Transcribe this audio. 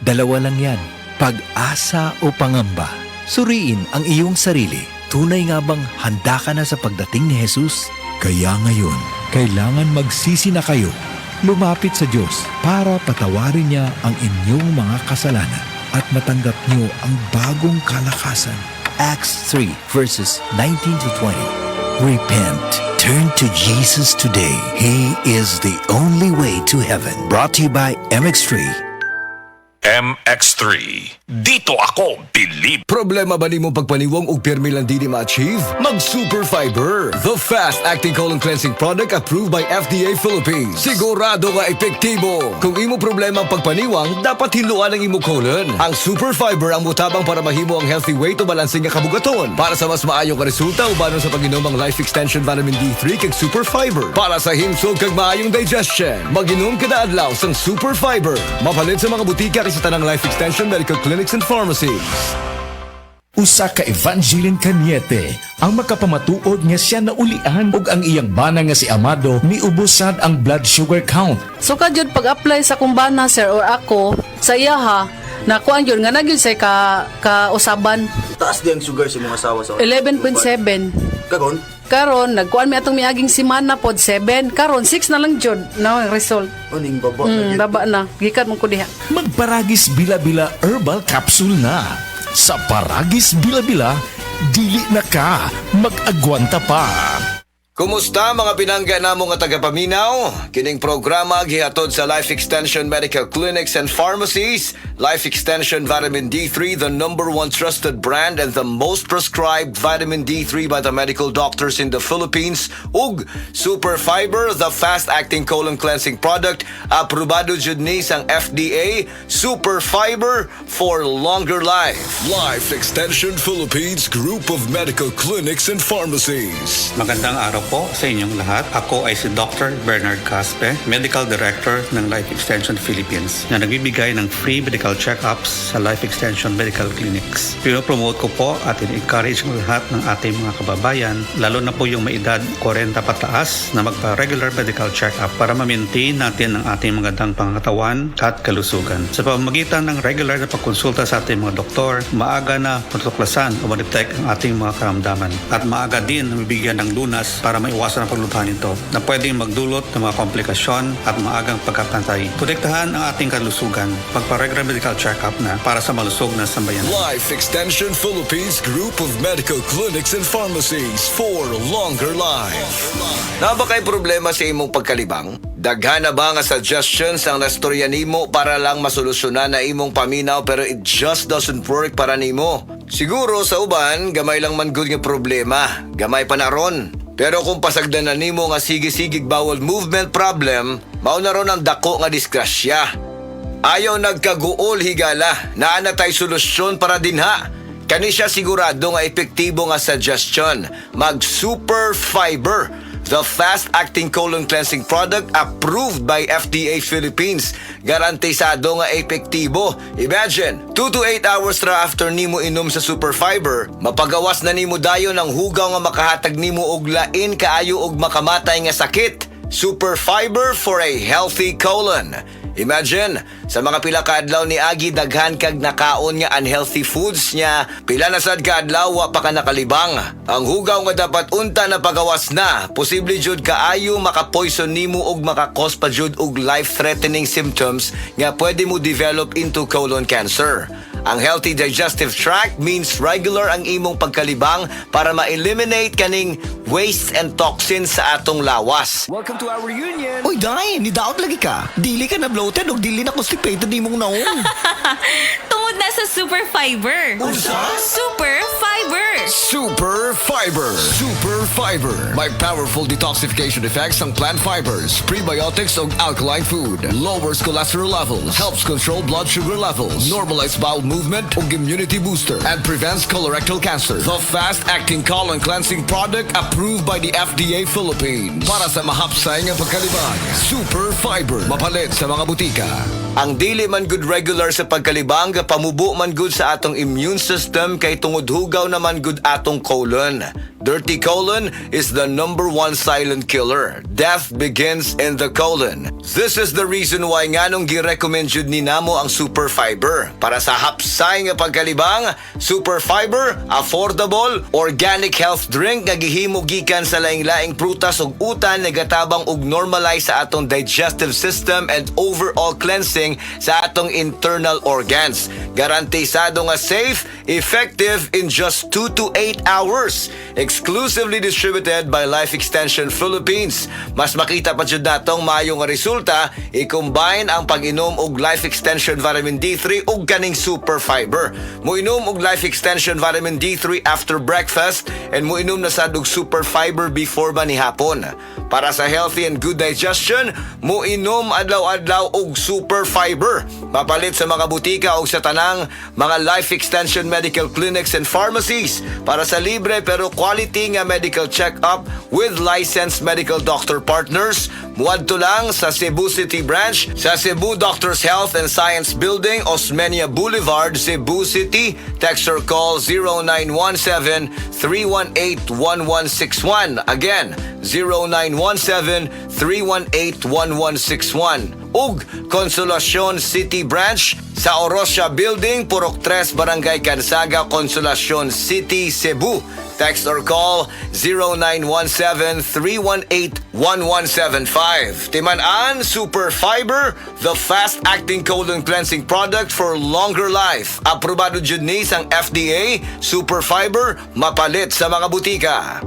Dalawa lang yan, pag-asa o pangamba. Suriin ang iyong sarili. Tunay nga bang handa ka na sa pagdating ni Jesus? Kaya ngayon, kailangan magsisi na kayo. Lumapit sa Diyos para patawarin niya ang inyong mga kasalanan at matanggap niyo ang bagong kalakasan. Acts 3 verses 19 to 20. Repent. Turn to Jesus today. He is the only way to heaven. Brought to you by MX3. MX3. Dito ako, believe. Problema ba ni mong pagpaniwang og pirmi lang di ma-achieve? Mag Super Fiber, the fast-acting colon cleansing product approved by FDA Philippines. Sigurado nga epektibo. Kung imo problema ang pagpaniwang, dapat hiluan ang imo colon. Ang Super Fiber ang mutabang para mahimo ang healthy weight o balansing nga kabugaton. Para sa mas maayong ka resulta, ubanon sa pag-inom ang Life Extension Vitamin D3 kag Super Fiber. Para sa himsog kag maayong digestion, mag-inom kada adlaw sang Super Fiber. Mapalit sa mga butika sa tanang Life Extension Medical Clinics and Pharmacies. Usa ka Evangeline Cañete ang makapamatuod nga siya naulian ug ang iyang bana nga si Amado miubusad ang blood sugar count. So kadyod pag-apply sa kumbana sir or ako sa iya ha, nakuan yun nga nagyud say ka-usaban. Taas di ang sugar sa mga asawa sa 11.7. Kagon? Karon nagkuan mi atong miaging semana pod 7. Karon 6 na lang jud na ang result. Uning baba. Baba na. Gikan mo ko diha. Magparagis bila-bila herbal capsule na. Sa Paragis Bila-Bila, dili na ka mag-agwanta pa. Kumusta mga pinangga namo nga taga-paminaw? Kining programa gihatod sa Life Extension Medical Clinics and Pharmacies. Life Extension Vitamin D3, the #1 trusted brand and the most prescribed vitamin D3 by the medical doctors in the Philippines. Ug Super Fiber, the fast-acting colon cleansing product, aprobado jud ni sang FDA. Super Fiber for longer life. Life Extension Philippines Group of Medical Clinics and Pharmacies. Magandang araw po sa inyong lahat. Ako ay si Dr. Bernard Caspe, Medical Director ng Life Extension Philippines na nagbibigay ng free medical check-ups sa Life Extension Medical Clinics. Pinopromote ko po at in-encourage ng lahat ng ating mga kababayan, lalo na po yung may edad 40 pataas na magpa-regular medical check-up para ma-maintain natin ang ating magandang pangatawan at kalusugan. Sa pamamagitan ng regular na pagkonsulta sa ating mga doktor, maaga na matutuklasan o ma-detect ang ating mga karamdaman at maaga din na mabigyan ng lunas para maiwasan ang paglubhan nito na pwedeng magdulot ng mga komplikasyon at maagang pagkakantay. Protektahan ang ating kalusugan. Pagpa-regular medical check-up na para sa malusog na sambayan. Life Extension Philippines Group of Medical Clinics and Pharmacies for longer life. Na ba kay problema sa imong pagkalibang? Daghan na ba nga suggestions ang nastorya nimo para lang masolusyonan na imong paminaw pero it just doesn't work para nimo? Siguro sa uban, gamay lang man good nga problema. Gamay pa na ron. Pero kung pasagdan na nimo nga sige-sigig bowel movement problem, mao na ron ang dako nga disgrasya. Ayaw nagkaguol higala, naa na tay solusyon para dinha. Kani siya sigurado nga epektibo nga suggestion. Mag Super Fiber, the fast-acting colon cleansing product approved by FDA Philippines. Garantisado nga epektibo. Imagine, 2 to 8 hours ra after nimo inom sa Super Fiber, mapagawas na nimo dayon ang hugaw nga makahatag nimo og lain kaayo og makamatay nga sakit. Super Fiber for a healthy colon. Imagine, sa mga pila ka adlaw ni Agi daghan kag nakaon nga unhealthy foods niya, pila na sad ka adlaw wa pa ka nakalibang. Ang hugaw nga dapat unta na pagawas na, posible jud kaayo makapoison nimo og makakos pa jud og life-threatening symptoms nga pwede mo develop into colon cancer. Ang healthy digestive tract means regular ang imong pagkalibang para ma-eliminate kaning waste and toxins sa atong lawas. Welcome to our reunion! Uy, Day, nidaot lagi ka. Dili ka na bloated o dili na constipated ni mong naong. Tungod na sa Super Fiber. Super Fiber. Super Fiber! Super Fiber! May powerful detoxification effects ang plant fibers, prebiotics o alkaline food, lowers cholesterol levels, helps control blood sugar levels, normalize bowel movement o immunity booster, and prevents colorectal cancer. The fast-acting colon cleansing product approved by the FDA Philippines. Para sa mahapsay nga pagkalibang, Super Fiber. Mapalit sa mga butika. Ang dili man good regular sa pagkalibang, pamubo man good sa atong immune system kay tungod hugaw naman good atong colon. Dirty colon is the number one silent killer. Death begins in the colon. This is the reason why nganong gi-recommend jud ni namo ang Super Fiber. Para sa hapsay nga pagkalibang, Super Fiber, affordable, organic health drink nga gihimo gikan sa laing-laing prutas ug utan nga gatabang og normalize sa atong digestive system and overall cleansing sa atong internal organs. Garantisado nga safe, effective in just 2 to 8 hours. Exclusively distributed by Life Extension Philippines. Mas makita pa jud natong maayo nga resulta, i-combine ang pag-inom og Life Extension Vitamin D3 ug kaning Super Fiber. Moinom og Life Extension Vitamin D3 after breakfast and moinom na sad og Super Fiber before manihapon. Para sa healthy and good digestion, moinom adlaw-adlaw og Super Fiber. Mapalit sa mga butika o sa tanang mga Life Extension Medical Clinics and Pharmacies para sa libre pero quality nga medical check-up with licensed medical doctor partners. Muadto lang sa Cebu City Branch sa Cebu Doctors Health and Science Building, Osmeña Boulevard, Cebu City. Text or call 0917-318-1161. Again, 0917-318-1161. ug Consolacion City Branch sa Orosia Building, Purok 3, Barangay Cansaga, Consolacion City, Cebu. Text or call 0917-318-1175. Timan-an Super Fiber, the fast-acting colon cleansing product for longer life. Aprobado jud ni sang FDA, Super Fiber, mapalit sa mga butika.